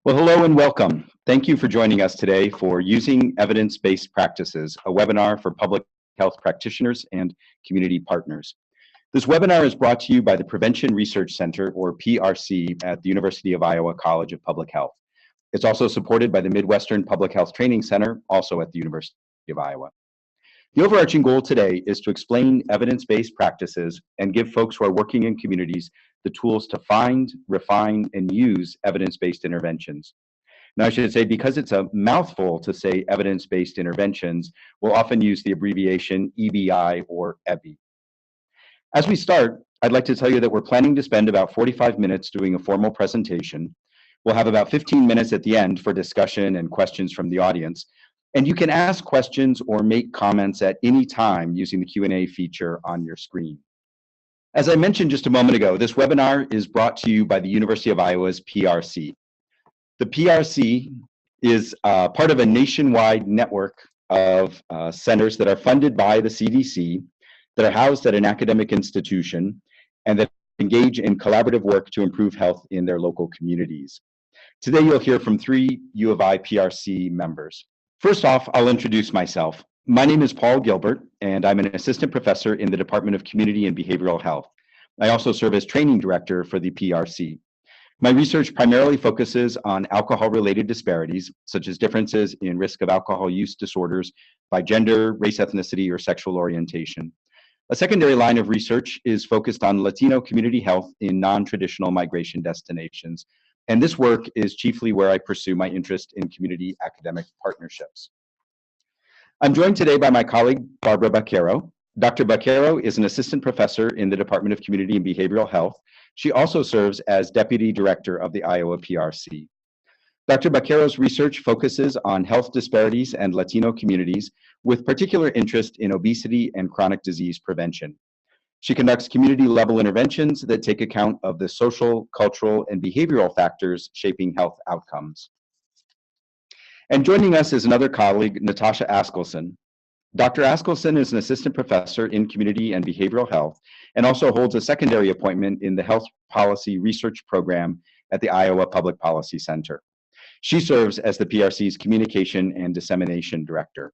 Well, hello and welcome. Thank you for joining us today for Using Evidence-Based Practices, a webinar for public health practitioners and community partners. This webinar is brought to you by the Prevention Research Center, or PRC, at the University of Iowa College of Public Health. It's also supported by the Midwestern Public Health Training Center, also at the University of Iowa. The overarching goal today is to explain evidence-based practices and give folks who are working in communities the tools to find, refine, and use evidence-based interventions. Now, I should say, because it's a mouthful to say evidence-based interventions, we'll often use the abbreviation EBI or EBI. As we start, I'd like to tell you that we're planning to spend about 45 minutes doing a formal presentation. We'll have about 15 minutes at the end for discussion and questions from the audience. And you can ask questions or make comments at any time using the Q&A feature on your screen. As I mentioned just a moment ago, this webinar is brought to you by the University of Iowa's PRC. The PRC is part of a nationwide network of centers that are funded by the CDC, that are housed at an academic institution, and that engage in collaborative work to improve health in their local communities. Today, you'll hear from 3 U of I PRC members. First off, I'll introduce myself. My name is Paul Gilbert, and I'm an assistant professor in the Department of Community and Behavioral Health. I also serve as training director for the PRC. My research primarily focuses on alcohol-related disparities, such as differences in risk of alcohol use disorders by gender, race, ethnicity, or sexual orientation. A secondary line of research is focused on Latino community health in non-traditional migration destinations. And this work is chiefly where I pursue my interest in community academic partnerships. I'm joined today by my colleague, Barbara Baquero. Dr. Baquero is an assistant professor in the Department of Community and Behavioral Health. She also serves as deputy director of the Iowa PRC. Dr. Baquero's research focuses on health disparities and Latino communities with particular interest in obesity and chronic disease prevention. She conducts community-level interventions that take account of the social, cultural, and behavioral factors shaping health outcomes. And joining us is another colleague, Natasha Askelson. Dr. Askelson is an assistant professor in community and behavioral health and also holds a secondary appointment in the Health Policy Research Program at the Iowa Public Policy Center. She serves as the PRC's Communication and Dissemination Director.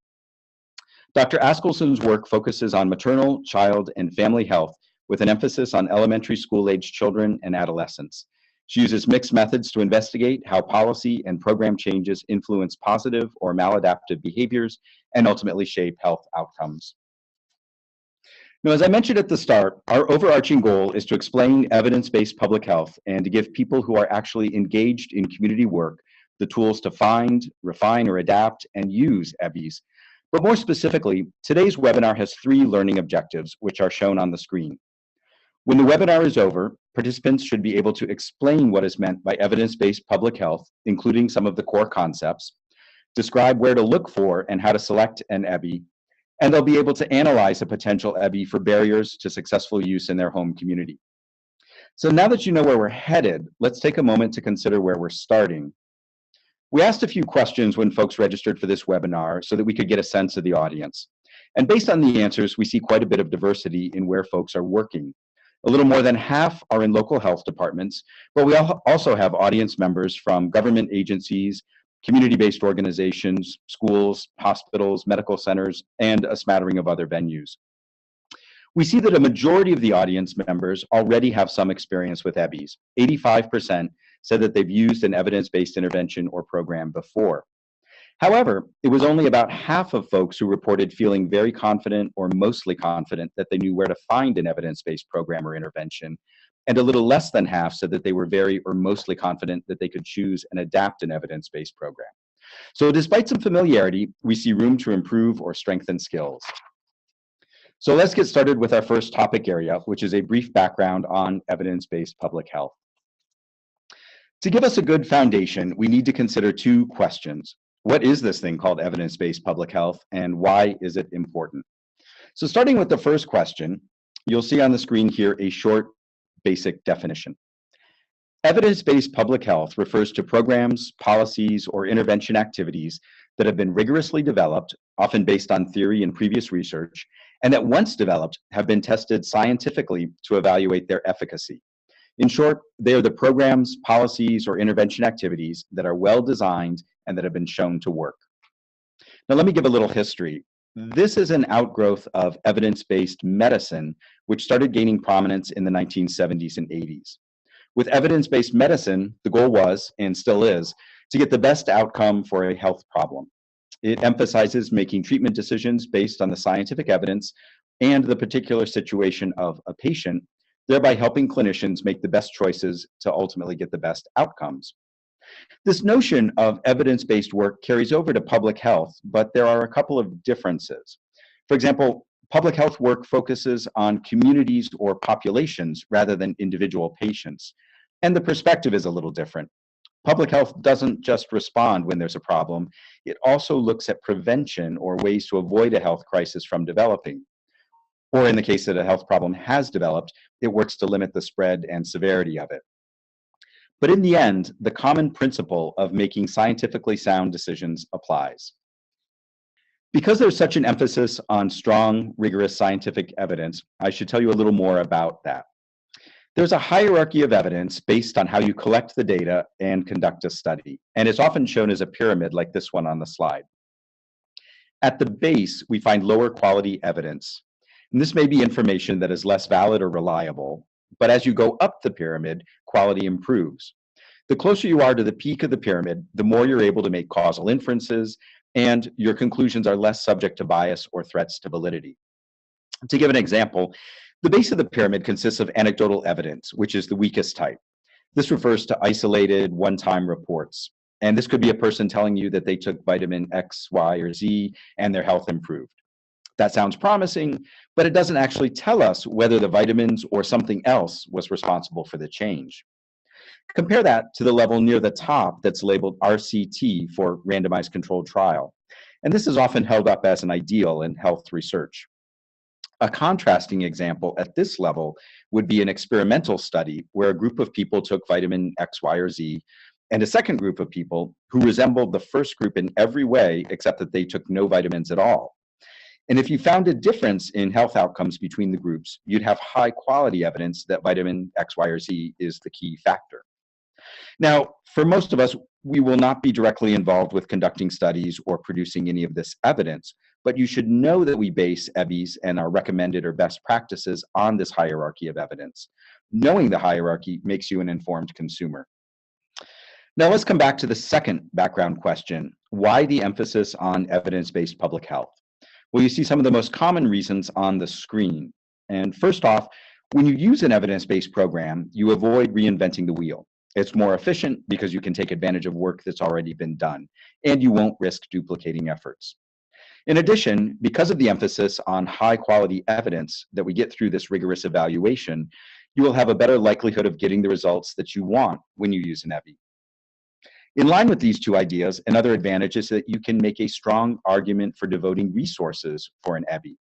Dr. Askelson's work focuses on maternal, child, and family health with an emphasis on elementary school-age children and adolescents. She uses mixed methods to investigate how policy and program changes influence positive or maladaptive behaviors and ultimately shape health outcomes. Now, as I mentioned at the start, our overarching goal is to explain evidence-based public health and to give people who are actually engaged in community work the tools to find, refine, or adapt and use EBIs. But more specifically, today's webinar has 3 learning objectives, which are shown on the screen. When the webinar is over, participants should be able to explain what is meant by evidence-based public health, including some of the core concepts, describe where to look for and how to select an EBI, and they'll be able to analyze a potential EBI for barriers to successful use in their home community. So now that you know where we're headed, let's take a moment to consider where we're starting. We asked a few questions when folks registered for this webinar so that we could get a sense of the audience. And based on the answers, we see quite a bit of diversity in where folks are working. A little more than half are in local health departments, but we also have audience members from government agencies, community-based organizations, schools, hospitals, medical centers, and a smattering of other venues. We see that a majority of the audience members already have some experience with EBIs. 85% said that they've used an evidence-based intervention or program before. However, it was only about half of folks who reported feeling very confident or mostly confident that they knew where to find an evidence-based program or intervention, and a little less than half said that they were very or mostly confident that they could choose and adapt an evidence-based program. So despite some familiarity, we see room to improve or strengthen skills. So let's get started with our first topic area, which is a brief background on evidence-based public health. To give us a good foundation, we need to consider 2 questions. What is this thing called evidence-based public health, and why is it important? So starting with the first question, you'll see on the screen here a short, basic definition. Evidence-based public health refers to programs, policies, or intervention activities that have been rigorously developed, often based on theory and previous research, and that once developed have been tested scientifically to evaluate their efficacy. In short, they are the programs, policies, or intervention activities that are well designed and that have been shown to work. Now, let me give a little history. This is an outgrowth of evidence-based medicine, which started gaining prominence in the 1970s and 80s. With evidence-based medicine, the goal was, and still is, to get the best outcome for a health problem. It emphasizes making treatment decisions based on the scientific evidence and the particular situation of a patient, thereby helping clinicians make the best choices to ultimately get the best outcomes. This notion of evidence-based work carries over to public health, but there are a couple of differences. For example, public health work focuses on communities or populations rather than individual patients, and the perspective is a little different. Public health doesn't just respond when there's a problem, it also looks at prevention or ways to avoid a health crisis from developing. Or in the case that a health problem has developed, it works to limit the spread and severity of it. But in the end, the common principle of making scientifically sound decisions applies. Because there's such an emphasis on strong, rigorous scientific evidence, I should tell you a little more about that. There's a hierarchy of evidence based on how you collect the data and conduct a study, and it's often shown as a pyramid like this one on the slide. At the base, we find lower quality evidence, and this may be information that is less valid or reliable, but as you go up the pyramid, quality improves. The closer you are to the peak of the pyramid, the more you're able to make causal inferences, and your conclusions are less subject to bias or threats to validity. To give an example, the base of the pyramid consists of anecdotal evidence, which is the weakest type. This refers to isolated, one-time reports. And this could be a person telling you that they took vitamin X, Y, or Z and their health improved. That sounds promising, but it doesn't actually tell us whether the vitamins or something else was responsible for the change. Compare that to the level near the top that's labeled RCT for randomized controlled trial. And this is often held up as an ideal in health research. A contrasting example at this level would be an experimental study where a group of people took vitamin X, Y, or Z, and a second group of people who resembled the first group in every way except that they took no vitamins at all. And if you found a difference in health outcomes between the groups, you'd have high quality evidence that vitamin X, Y, or Z is the key factor. Now, for most of us, we will not be directly involved with conducting studies or producing any of this evidence, but you should know that we base EBIS and our recommended or best practices on this hierarchy of evidence. Knowing the hierarchy makes you an informed consumer. Now let's come back to the second background question. Why the emphasis on evidence-based public health? Well, you see some of the most common reasons on the screen. And first off, when you use an evidence-based program, you avoid reinventing the wheel. It's more efficient because you can take advantage of work that's already been done, and you won't risk duplicating efforts. In addition, because of the emphasis on high-quality evidence that we get through this rigorous evaluation, you will have a better likelihood of getting the results that you want when you use an EBI. In line with these two ideas, another advantage is that you can make a strong argument for devoting resources for an EBI.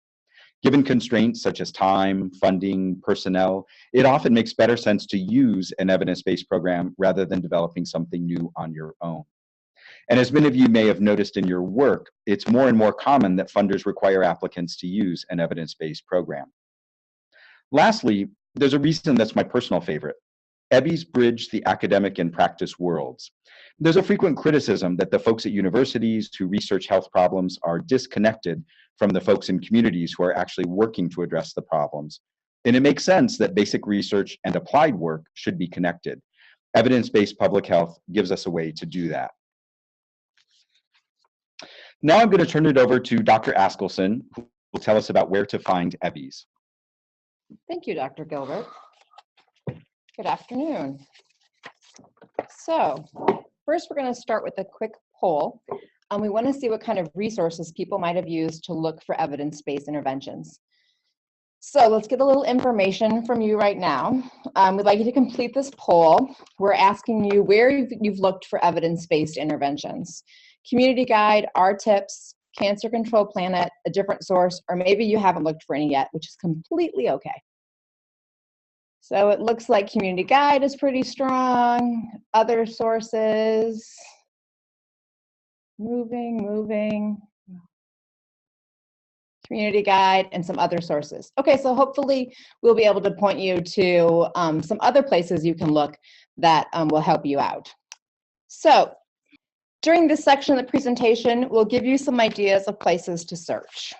Given constraints such as time, funding, personnel, it often makes better sense to use an evidence-based program rather than developing something new on your own. And as many of you may have noticed in your work, it's more and more common that funders require applicants to use an evidence-based program. Lastly, there's a reason that's my personal favorite. EBIs bridge the academic and practice worlds. There's a frequent criticism that the folks at universities who research health problems are disconnected from the folks in communities who are actually working to address the problems. And it makes sense that basic research and applied work should be connected. Evidence-based public health gives us a way to do that. Now I'm going to turn it over to Dr. Askelson, who will tell us about where to find EBIs. Thank you, Dr. Gilbert. Good afternoon. So, first we're going to start with a quick poll. We want to see what kind of resources people might have used to look for evidence-based interventions. So let's get a little information from you right now. We'd like you to complete this poll. We're asking you where you've looked for evidence-based interventions. Community Guide, our tips, Cancer Control Planet, a different source, or maybe you haven't looked for any yet, which is completely okay. So it looks like Community Guide is pretty strong. Other sources, moving. community guide, and some other sources. Okay, so hopefully we'll be able to point you to some other places you can look that will help you out. So during this section of the presentation, we'll give you some ideas of places to search.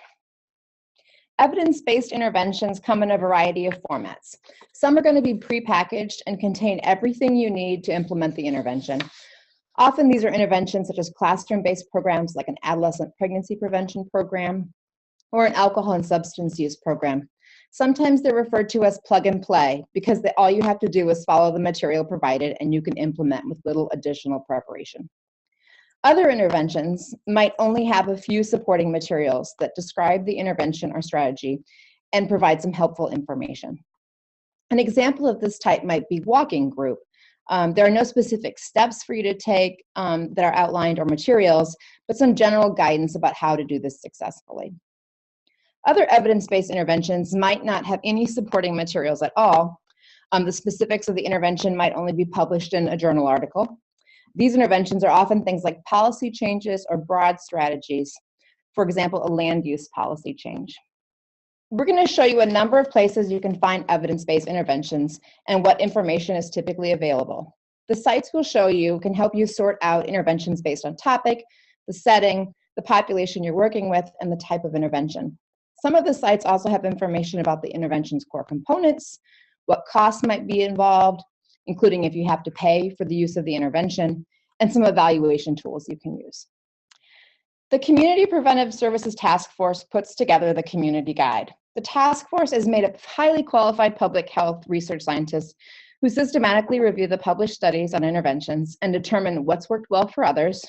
Evidence-based interventions come in a variety of formats. Some are going to be prepackaged and contain everything you need to implement the intervention. Often these are interventions such as classroom-based programs like an adolescent pregnancy prevention program or an alcohol and substance use program. Sometimes they're referred to as plug and play because all you have to do is follow the material provided and you can implement with little additional preparation. Other interventions might only have a few supporting materials that describe the intervention or strategy and provide some helpful information. An example of this type might be walking group. There are no specific steps for you to take that are outlined or materials, but some general guidance about how to do this successfully. Other evidence-based interventions might not have any supporting materials at all. The specifics of the intervention might only be published in a journal article. These interventions are often things like policy changes or broad strategies. For example, a land use policy change. We're going to show you a number of places you can find evidence-based interventions and what information is typically available. The sites we'll show you can help you sort out interventions based on topic, the setting, the population you're working with, and the type of intervention. Some of the sites also have information about the intervention's core components, what costs might be involved, including if you have to pay for the use of the intervention, and some evaluation tools you can use. The Community Preventive Services Task Force puts together the Community Guide. The task force is made up of highly qualified public health research scientists who systematically review the published studies on interventions and determine what's worked well for others,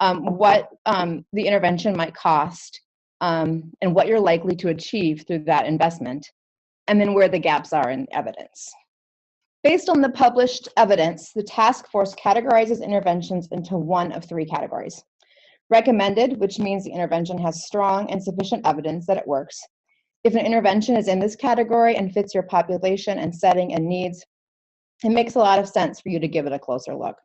what the intervention might cost, and what you're likely to achieve through that investment, and then where the gaps are in evidence. Based on the published evidence, the task force categorizes interventions into one of three categories. Recommended, which means the intervention has strong and sufficient evidence that it works. If an intervention is in this category and fits your population and setting and needs, it makes a lot of sense for you to give it a closer look.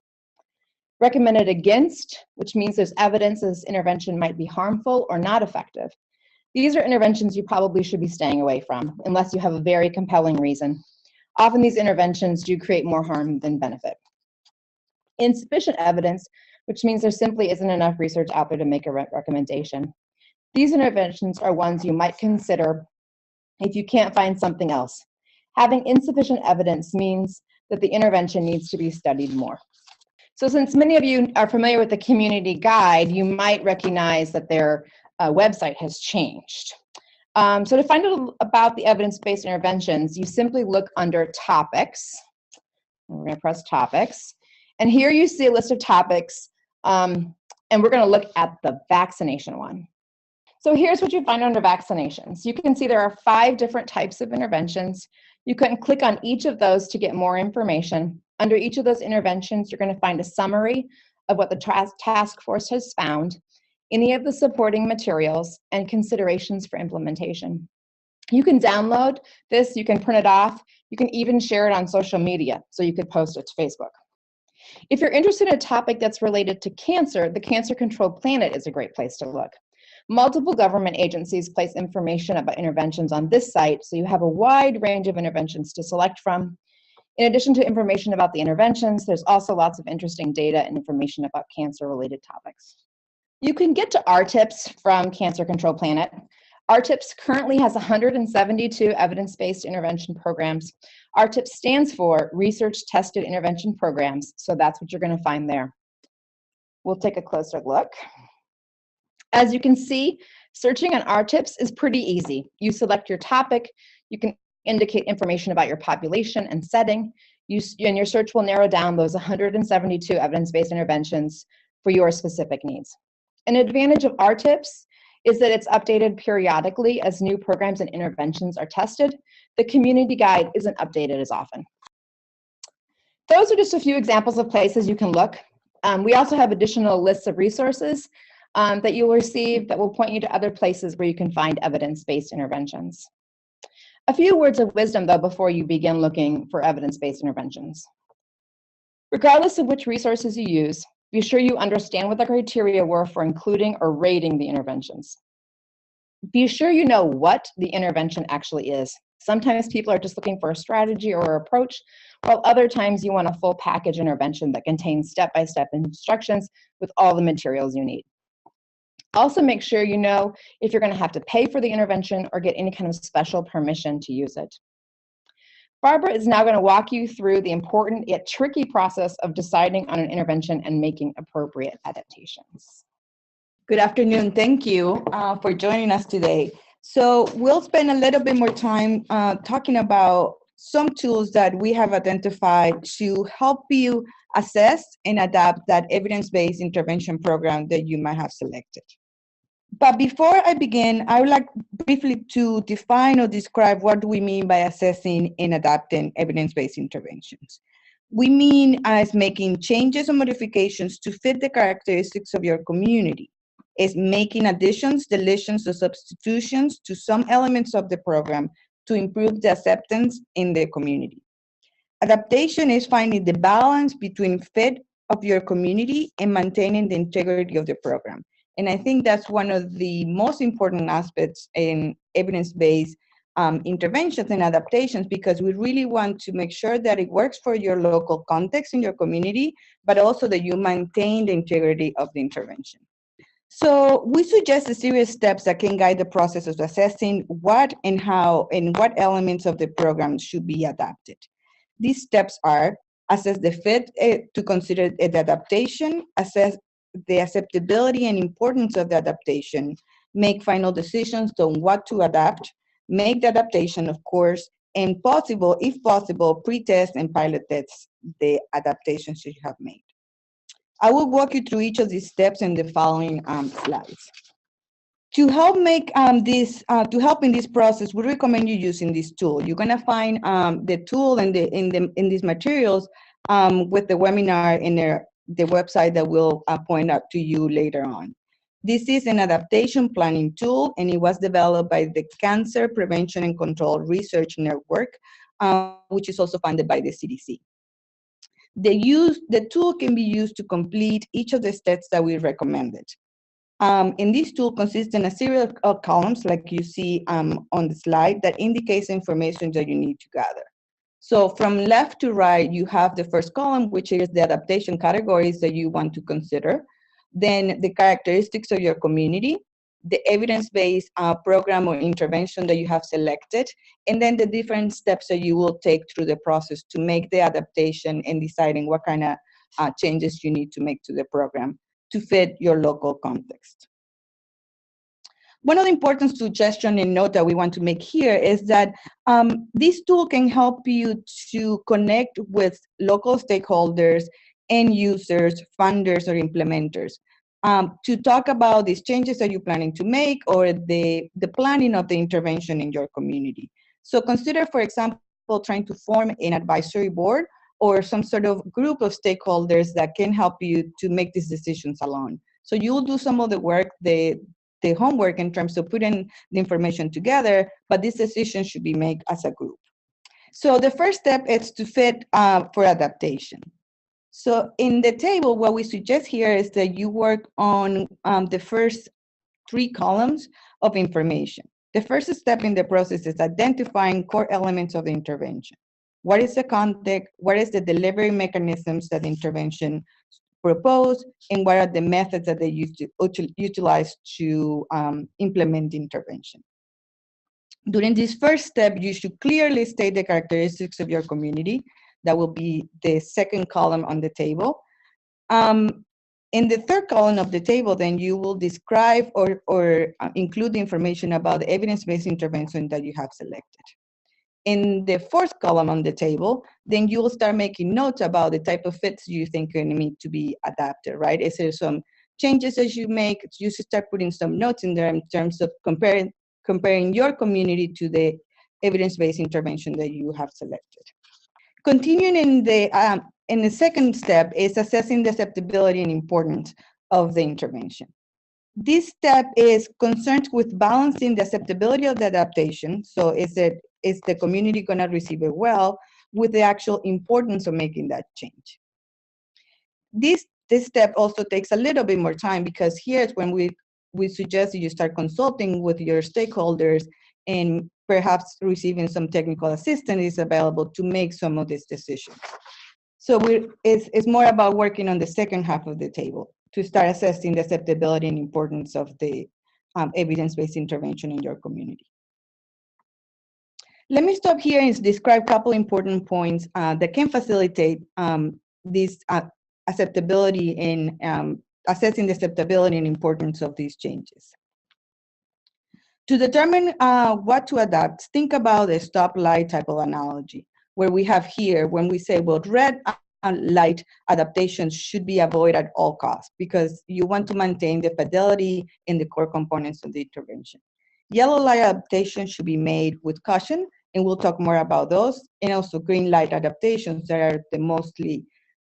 Recommended against, which means there's evidence this intervention might be harmful or not effective. These are interventions you probably should be staying away from, unless you have a very compelling reason. Often these interventions do create more harm than benefit. Insufficient evidence, which means there simply isn't enough research out there to make a recommendation. These interventions are ones you might consider if you can't find something else. Having insufficient evidence means that the intervention needs to be studied more. So since many of you are familiar with the Community Guide, you might recognize that their website has changed. So to find out about the evidence-based interventions, you simply look under Topics. We're going to press Topics. And here you see a list of topics, and we're going to look at the vaccination one. So here's what you find under vaccinations. You can see there are 5 different types of interventions. You can click on each of those to get more information. Under each of those interventions, you're going to find a summary of what the task force has found, any of the supporting materials, and considerations for implementation. You can download this, you can print it off, you can even share it on social media, so you could post it to Facebook. If you're interested in a topic that's related to cancer, the Cancer Control Planet is a great place to look. Multiple government agencies place information about interventions on this site, so you have a wide range of interventions to select from. In addition to information about the interventions, there's also lots of interesting data and information about cancer-related topics. You can get to RTIPS from Cancer Control Planet. RTIPS currently has 172 evidence-based intervention programs. RTIPS stands for Research Tested Intervention Programs, so that's what you're going to find there. We'll take a closer look. As you can see, searching on RTIPS is pretty easy. You select your topic, you can indicate information about your population and setting, and your search will narrow down those 172 evidence-based interventions for your specific needs. An advantage of RTIPS is that it's updated periodically as new programs and interventions are tested. The Community Guide isn't updated as often. Those are just a few examples of places you can look. We also have additional lists of resources that you'll receive that will point you to other places where you can find evidence-based interventions. A few words of wisdom, though, before you begin looking for evidence-based interventions. Regardless of which resources you use, be sure you understand what the criteria were for including or rating the interventions. Be sure you know what the intervention actually is. Sometimes people are just looking for a strategy or approach, while other times you want a full package intervention that contains step-by-step instructions with all the materials you need. Also, make sure you know if you're going to have to pay for the intervention or get any kind of special permission to use it. Barbara is now going to walk you through the important yet tricky process of deciding on an intervention and making appropriate adaptations. Good afternoon. Thank you for joining us today. So we'll spend a little bit more time talking about some tools that we have identified to help you assess and adapt that evidence-based intervention program that you might have selected. But before I begin, I would like briefly to define or describe what do we mean by assessing and adapting evidence-based interventions. We mean as making changes or modifications to fit the characteristics of your community. Is making additions, deletions, or substitutions to some elements of the program to improve the acceptance in the community. Adaptation is finding the balance between fit of your community and maintaining the integrity of the program. And I think that's one of the most important aspects in evidence-based interventions and adaptations, because we really want to make sure that it works for your local context in your community, but also that you maintain the integrity of the intervention. So we suggest a series of steps that can guide the process of assessing what and how and what elements of the program should be adapted. These steps are: assess the fit to consider the adaptation, assess the acceptability and importance of the adaptation, make final decisions on what to adapt, make the adaptation, of course, and if possible, pre-test and pilot test the adaptations you have made. I will walk you through each of these steps in the following slides. To help to help in this process, we recommend you using this tool. You're gonna find the tool in these materials with the webinar in the website that we'll point out to you later on. This is an adaptation planning tool, and it was developed by the Cancer Prevention and Control Research Network, which is also funded by the CDC. The tool can be used to complete each of the steps that we recommended. And this tool consists in a series of columns, like you see on the slide, that indicates information that you need to gather. So from left to right, you have the first column, which is the adaptation categories that you want to consider, then the characteristics of your community, the evidence-based program or intervention that you have selected, and then the different steps that you will take through the process to make the adaptation and deciding what kind of changes you need to make to the program to fit your local context. One of the important suggestions and note that we want to make here is that this tool can help you to connect with local stakeholders, end users, funders, or implementers to talk about these changes that you're planning to make or the planning of the intervention in your community. So consider, for example, trying to form an advisory board or some sort of group of stakeholders that can help you to make these decisions alone. So you'll do some of the work, the homework in terms of putting the information together, but this decision should be made as a group. So the first step is to fit for adaptation. So in the table, what we suggest here is that you work on the first 3 columns of information. The first step in the process is identifying core elements of the intervention. What is the context? What is the delivery mechanisms that the intervention propose? And what are the methods that they utilize to implement the intervention? During this first step, you should clearly state the characteristics of your community. That will be the second column on the table. In the third column of the table, then you will describe or include the information about the evidence-based intervention that you have selected. In the fourth column on the table, then you will start making notes about the type of fits you think are going to need to be adapted, right? Is there some changes as you make? You should start putting some notes in there in terms of comparing your community to the evidence-based intervention that you have selected. Continuing in the second step is assessing the acceptability and importance of the intervention. This step is concerned with balancing the acceptability of the adaptation. So is the community going to receive it well with the actual importance of making that change? This step also takes a little bit more time because here's when we we suggest that you start consulting with your stakeholders, and perhaps receiving some technical assistance is available to make some of these decisions. So it's more about working on the second half of the table to start assessing the acceptability and importance of the evidence-based intervention in your community. Let me stop here and describe a couple important points that can facilitate this acceptability and assessing the acceptability and importance of these changes. To determine what to adapt, think about a stoplight type of analogy, where we have here, when we say, well, red light adaptations should be avoided at all costs because you want to maintain the fidelity in the core components of the intervention. Yellow light adaptations should be made with caution, and we'll talk more about those, and also green light adaptations that are the mostly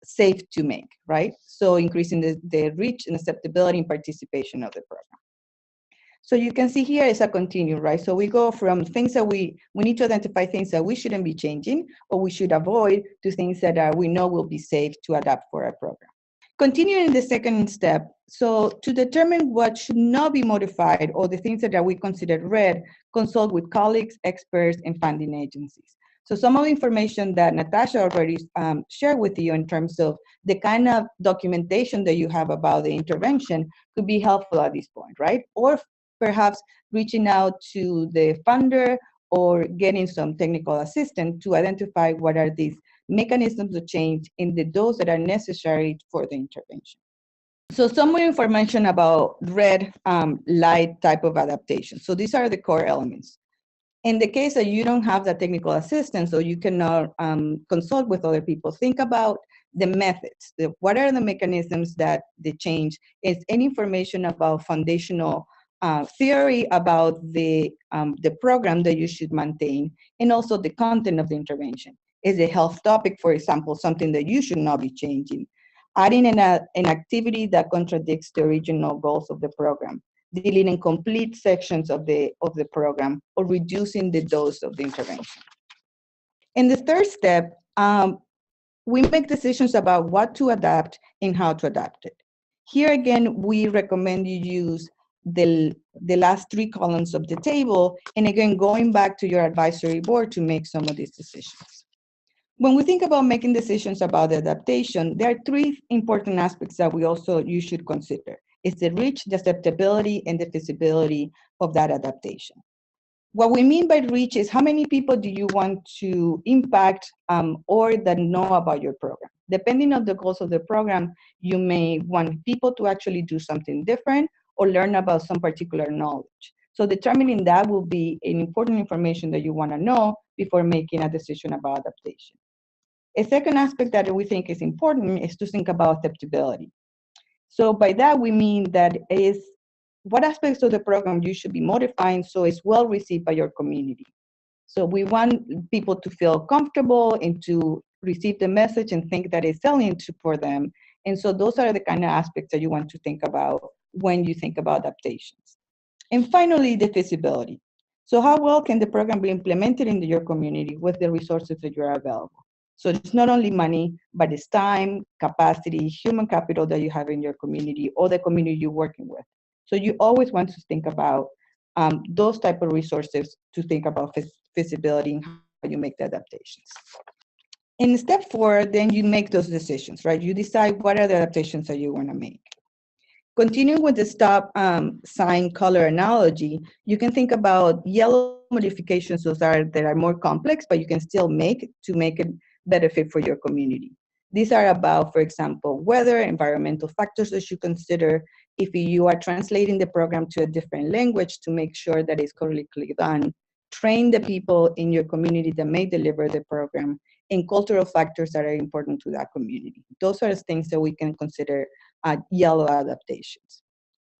safe to make, right? So increasing the reach and acceptability and participation of the program. So you can see here is a continuum, right? So we go from things that we need to identify things that we shouldn't be changing or we should avoid to things that we know will be safe to adapt for our program. Continuing the second step, so to determine what should not be modified or the things that we consider red, consult with colleagues, experts, and funding agencies. So some of the information that Natasha already shared with you in terms of the kind of documentation that you have about the intervention could be helpful at this point, right? Or perhaps reaching out to the funder or getting some technical assistance to identify what are these mechanisms of change in the dose that are necessary for the intervention. So some more information about red light type of adaptation. So these are the core elements. In the case that you don't have that technical assistance or you cannot consult with other people, think about the methods. What are the mechanisms that the change is? Any information about foundational theory about the program that you should maintain, and also the content of the intervention. Is a health topic, for example, something that you should not be changing? Adding an activity that contradicts the original goals of the program, deleting complete sections of the program, or reducing the dose of the intervention. In the third step, we make decisions about what to adapt and how to adapt it. Here again, we recommend you use the last three columns of the table, and again, going back to your advisory board to make some of these decisions. When we think about making decisions about the adaptation, there are three important aspects that you should consider. It's the reach, the acceptability, and the feasibility of that adaptation. What we mean by reach is how many people do you want to impact or that know about your program. Depending on the goals of the program, you may want people to actually do something different or learn about some particular knowledge. So determining that will be an important information that you want to know before making a decision about adaptation. A second aspect that we think is important is to think about acceptability. So by that, we mean that is what aspects of the program you should be modifying so it's well received by your community. So we want people to feel comfortable and to receive the message and think that it's salient for them. And so those are the kind of aspects that you want to think about when you think about adaptations. And finally, the feasibility. So how well can the program be implemented into your community with the resources that are available? So it's not only money, but it's time, capacity, human capital that you have in your community or the community you're working with. So you always want to think about those type of resources to think about feasibility and how you make the adaptations. In step 4, then you make those decisions, right? You decide what are the adaptations that you want to make. Continuing with the stop sign color analogy, you can think about yellow modifications, those that are more complex, but you can still make to make it better fit for your community. These are about, for example, weather, environmental factors that you consider. If you are translating the program to a different language to make sure that it's correctly done, train the people in your community that may deliver the program, and cultural factors that are important to that community. Those are the things that we can consider yellow adaptations.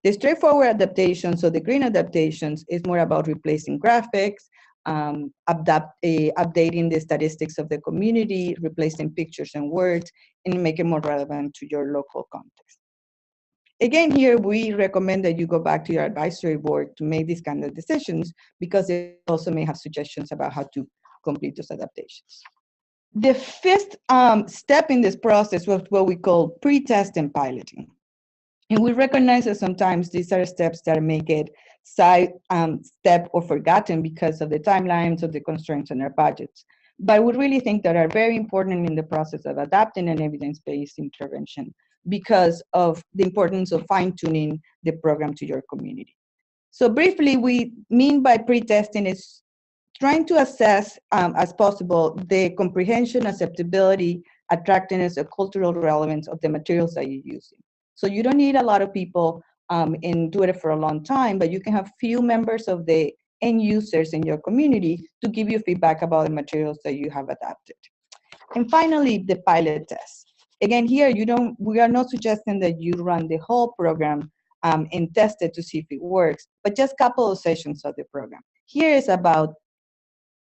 The straightforward adaptations, so the green adaptations, is more about replacing graphics, updating the statistics of the community, replacing pictures and words, and make it more relevant to your local context. Again, here we recommend that you go back to your advisory board to make these kind of decisions because they also may have suggestions about how to complete those adaptations. The fifth step in this process was what we call pretest and piloting. And we recognize that sometimes these are steps that make it side step or forgotten because of the timelines or the constraints on our budgets. But we really think that are very important in the process of adapting an evidence-based intervention because of the importance of fine-tuning the program to your community. So briefly, we mean by pre-testing is trying to assess as possible the comprehension, acceptability, attractiveness, or cultural relevance of the materials that you're using. So you don't need a lot of people and do it for a long time, but you can have few members of the end users in your community to give you feedback about the materials that you have adapted. And finally, the pilot test. Again, here we are not suggesting that you run the whole program and test it to see if it works, but just a couple of sessions of the program. Here is about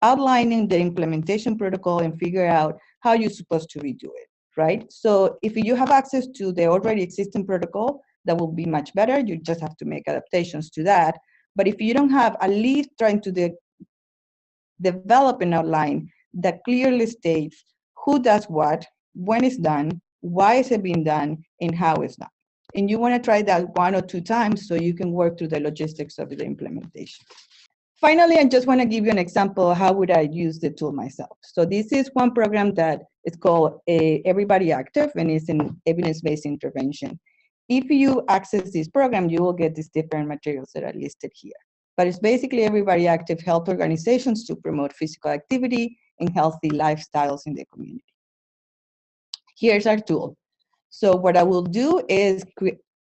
outlining the implementation protocol and figure out how you're supposed to redo it, right? So if you have access to the already existing protocol, that will be much better. You just have to make adaptations to that. But if you don't have, at least trying to develop an outline that clearly states who does what, when it's done, why is it being done, and how it's done. And you want to try that 1 or 2 times so you can work through the logistics of the implementation. Finally, I just want to give you an example of how would I use the tool myself. So this is one program that is called Everybody Active, and it's an evidence-based intervention. If you access this program, you will get these different materials that are listed here. But it's basically Everybody Active help organizations to promote physical activity and healthy lifestyles in the community. Here's our tool. So what I will do is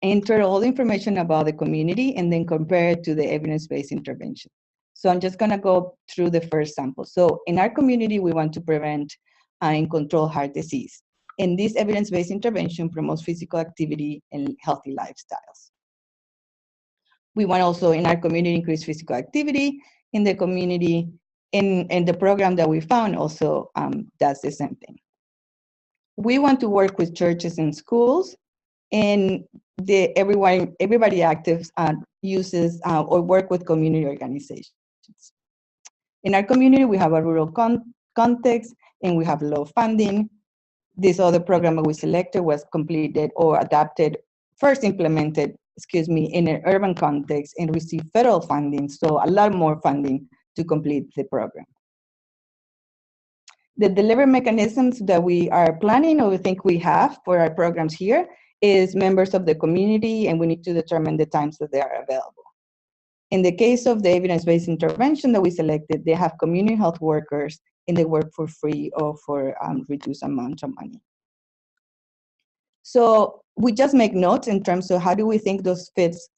enter all the information about the community and then compare it to the evidence-based intervention. So I'm just going to go through the first sample. So in our community, we want to prevent and control heart disease. And this evidence-based intervention promotes physical activity and healthy lifestyles. We want also in our community increase physical activity in the community, and the program that we found also does the same thing. We want to work with churches and schools, and Everybody Active uses or work with community organizations. In our community, we have a rural context, and we have low funding. This other program that we selected was completed or adapted, first implemented, in an urban context and received federal funding, so a lot more funding to complete the program. The delivery mechanisms that we are planning or we think we have for our programs here is members of the community, and we need to determine the times that they are available. In the case of the evidence-based intervention that we selected, they have community health workers and they work for free or for reduced amount of money. So we just make notes in terms of how do we think those fits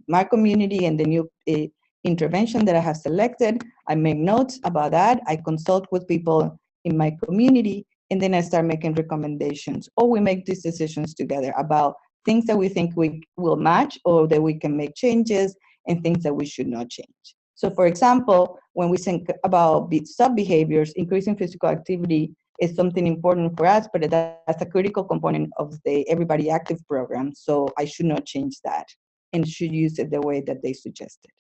my community and the new intervention that I have selected. I make notes about that. I consult with people in my community, and then I start making recommendations, or we make these decisions together about things that we think we will match or that we can make changes, and things that we should not change. So for example, when we think about sub-behaviors, increasing physical activity is something important for us, but that's a critical component of the Everybody Active program, so I should not change that and should use it the way that they suggested.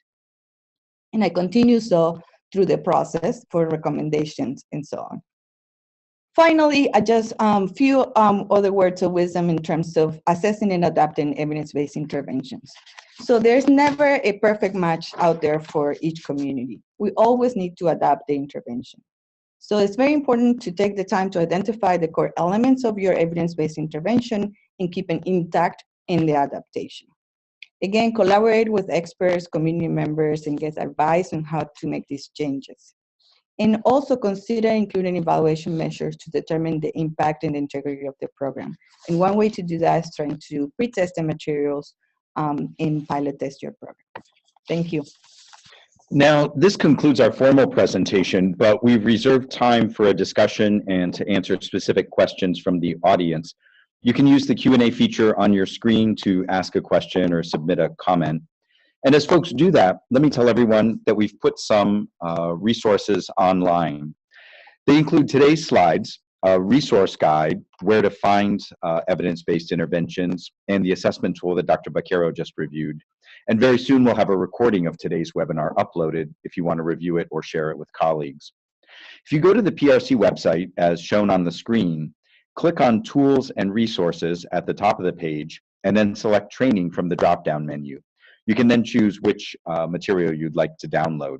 And I continue so through the process for recommendations and so on. Finally, I just few other words of wisdom in terms of assessing and adapting evidence-based interventions. So there's never a perfect match out there for each community. We always need to adapt the intervention. So it's very important to take the time to identify the core elements of your evidence-based intervention and keep it intact in the adaptation. Again, collaborate with experts, community members, and get advice on how to make these changes. And also consider including evaluation measures to determine the impact and the integrity of the program. And one way to do that is trying to pre-test the materials and pilot test your program. Thank you. Now, this concludes our formal presentation, but we've reserved time for a discussion and to answer specific questions from the audience. You can use the Q&A feature on your screen to ask a question or submit a comment. And as folks do that, let me tell everyone that we've put some resources online. They include today's slides, a resource guide, where to find evidence-based interventions, and the assessment tool that Dr. Baquero just reviewed. And very soon we'll have a recording of today's webinar uploaded if you want to review it or share it with colleagues. If you go to the PRC website, as shown on the screen, click on Tools and Resources at the top of the page, and then select Training from the drop-down menu. You can then choose which material you'd like to download.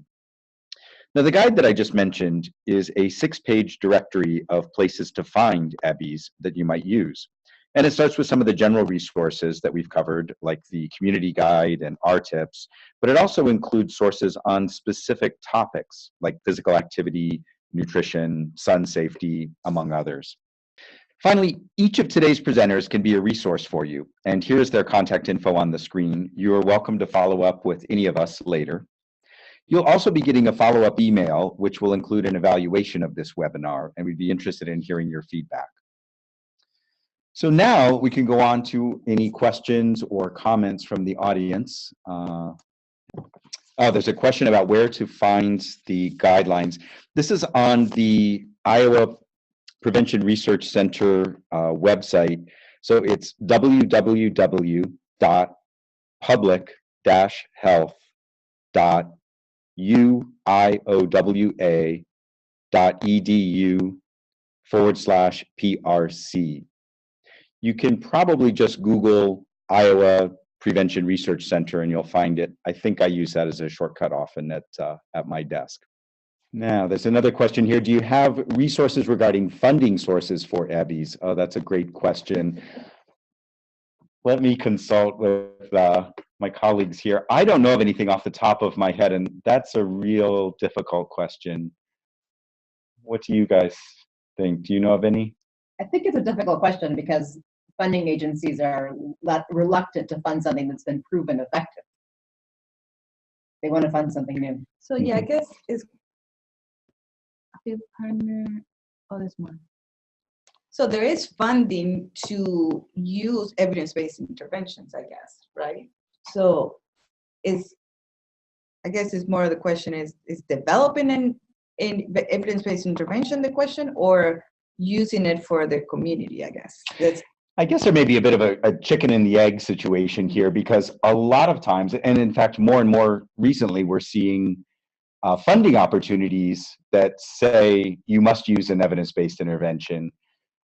Now, the guide that I just mentioned is a 6-page directory of places to find EBIs that you might use. And it starts with some of the general resources that we've covered, like the community guide and our tips, but it also includes sources on specific topics, like physical activity, nutrition, sun safety, among others. Finally, each of today's presenters can be a resource for you, and here's their contact info on the screen. You are welcome to follow up with any of us later. You'll also be getting a follow-up email, which will include an evaluation of this webinar, and we'd be interested in hearing your feedback. So now we can go on to any questions or comments from the audience. There's a question about where to find the guidelines. This is on the Iowa Prevention Research Center website. So it's www.public-health.uiowa.edu/PRC. You can probably just Google Iowa Prevention Research Center and you'll find it. I think I use that as a shortcut often at my desk. Now, there's another question here. Do you have resources regarding funding sources for EBIs? Oh, that's a great question. Let me consult with my colleagues here. I don't know of anything off the top of my head, and that's a real difficult question. What do you guys think? Do you know of any? I think it's a difficult question because funding agencies are reluctant to fund something that's been proven effective. They want to fund something new. So yeah, I guess it's a partner. Oh, there's more. So there is funding to use evidence-based interventions, I guess, right? So I guess it's more of the question is developing an evidence-based intervention the question, or using it for the community, I guess. I guess there may be a bit of a chicken and the egg situation here, because a lot of times, and in fact more and more recently, we're seeing funding opportunities that say you must use an evidence-based intervention.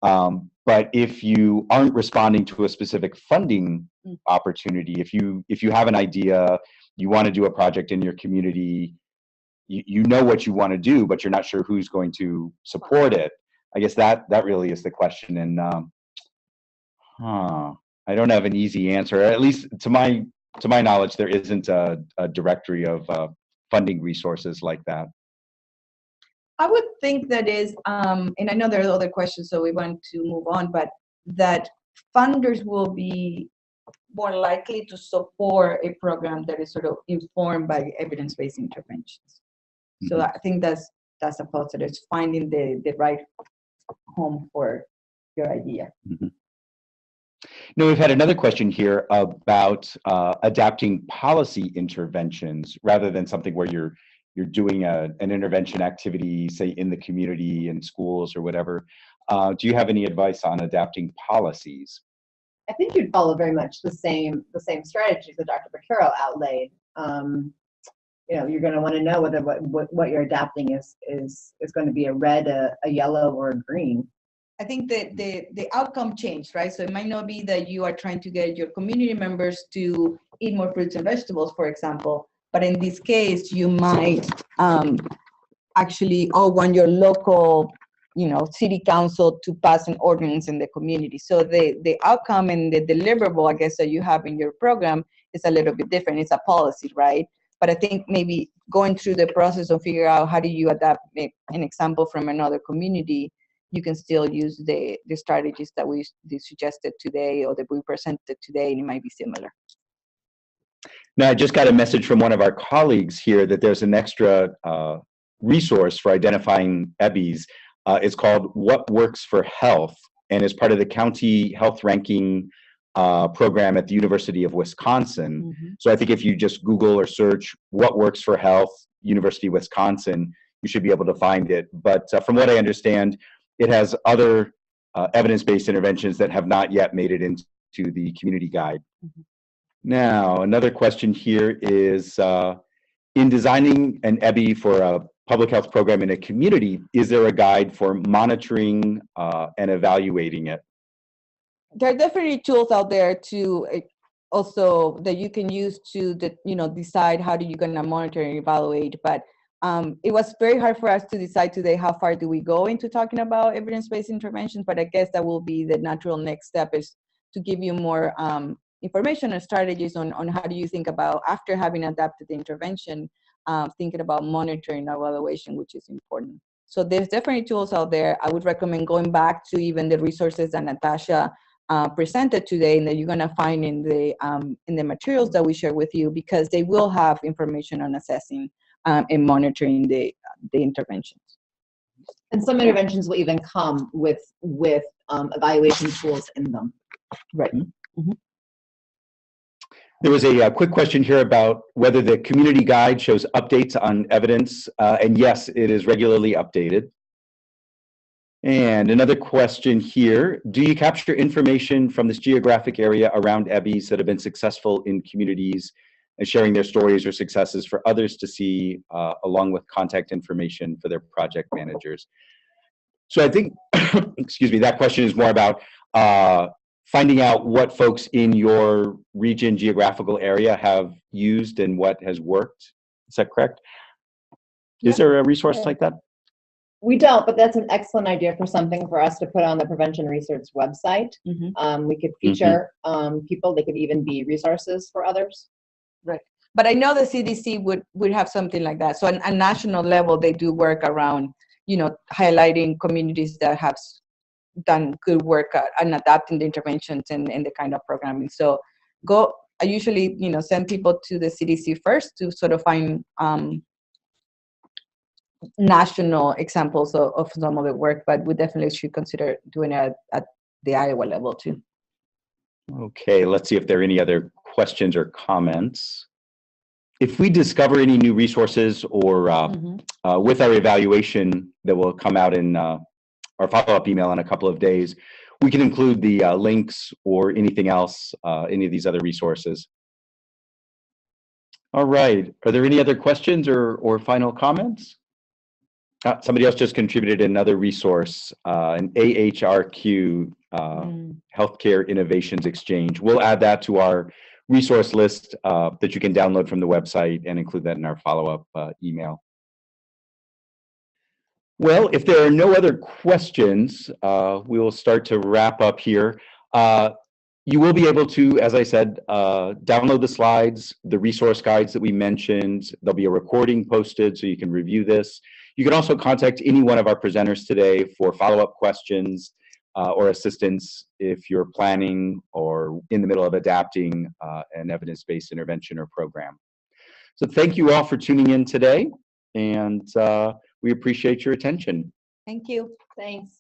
But if you aren't responding to a specific funding opportunity, if you have an idea, you want to do a project in your community, you know what you want to do, but you're not sure who's going to support it. I guess that really is the question, and I don't have an easy answer. At least to my knowledge, there isn't a directory of funding resources like that. I would think that is, and I know there are other questions, so we want to move on, but that funders will be more likely to support a program that is sort of informed by evidence-based interventions. So I think that's a positive, finding the right home for your idea. Now, we've had another question here about adapting policy interventions rather than something where you're doing an intervention activity, say in the community, in schools or whatever. Do you have any advice on adapting policies? I think you'd follow very much the same strategies that Dr. Vaquero outlaid. You're going to want to know whether what you're adapting is going to be a red, a yellow, or a green. I think that the outcome changed, right? So it might not be that you are trying to get your community members to eat more fruits and vegetables, for example, but in this case, you might actually want your local, city council to pass an ordinance in the community. So the outcome and the deliverable, I guess, that you have in your program is a little bit different. It's a policy, right? But I think maybe going through the process of figure out how do you adapt an example from another community, you can still use the strategies that we suggested today or that we presented today, and it might be similar. Now, I just got a message from one of our colleagues here that there's an extra resource for identifying EBIs. It's called What Works for Health, and is part of the county health ranking program at the University of Wisconsin. So I think if you just Google or search What Works for Health, University of Wisconsin, you should be able to find it. But from what I understand, it has other evidence-based interventions that have not yet made it into the community guide. Now, another question here is, in designing an EBI for a public health program in a community, is there a guide for monitoring and evaluating it? there are definitely tools out there to also that you can use to decide how do you going to monitor and evaluate. But it was very hard for us to decide today how far do we go into talking about evidence-based interventions. But I guess that will be the natural next step, is to give you more information and strategies on how do you think about, after having adapted the intervention, thinking about monitoring and evaluation, which is important. So there's definitely tools out there. I would recommend going back to even the resources that Natasha presented today, and that you're going to find in the materials that we share with you, because they will have information on assessing and monitoring the interventions. And some interventions will even come with evaluation tools in them. Right. Mm-hmm. There was a quick question here about whether the community guide shows updates on evidence, and yes, it is regularly updated. And another question here, do you capture information from this geographic area around EBIS that have been successful in communities and sharing their stories or successes for others to see, along with contact information for their project managers? So I think, excuse me, that question is more about finding out what folks in your region, geographical area have used and what has worked. Is that correct? Is there a resource like that? We don't, but that's an excellent idea for something for us to put on the Prevention Research website. Mm-hmm. We could feature people. They could even be resources for others. Right. But I know the CDC would have something like that. So on a national level, they do work around, highlighting communities that have done good work on adapting the interventions and the kind of programming. So I usually, send people to the CDC first to sort of find national examples of some of the work, but we definitely should consider doing it at the Iowa level too. Okay, let's see if there are any other questions or comments. If we discover any new resources or with our evaluation that will come out in our follow-up email in a couple of days, we can include the links or anything else, any of these other resources. All right, are there any other questions or final comments? Somebody else just contributed another resource, an AHRQ, Healthcare Innovations Exchange. We'll add that to our resource list that you can download from the website and include that in our follow-up email. Well, if there are no other questions, we will start to wrap up here. You will be able to, as I said, download the slides, the resource guides that we mentioned. There'll be a recording posted so you can review this. You can also contact any one of our presenters today for follow-up questions or assistance if you're planning or in the middle of adapting an evidence-based intervention or program. So thank you all for tuning in today, and we appreciate your attention. Thank you. Thanks.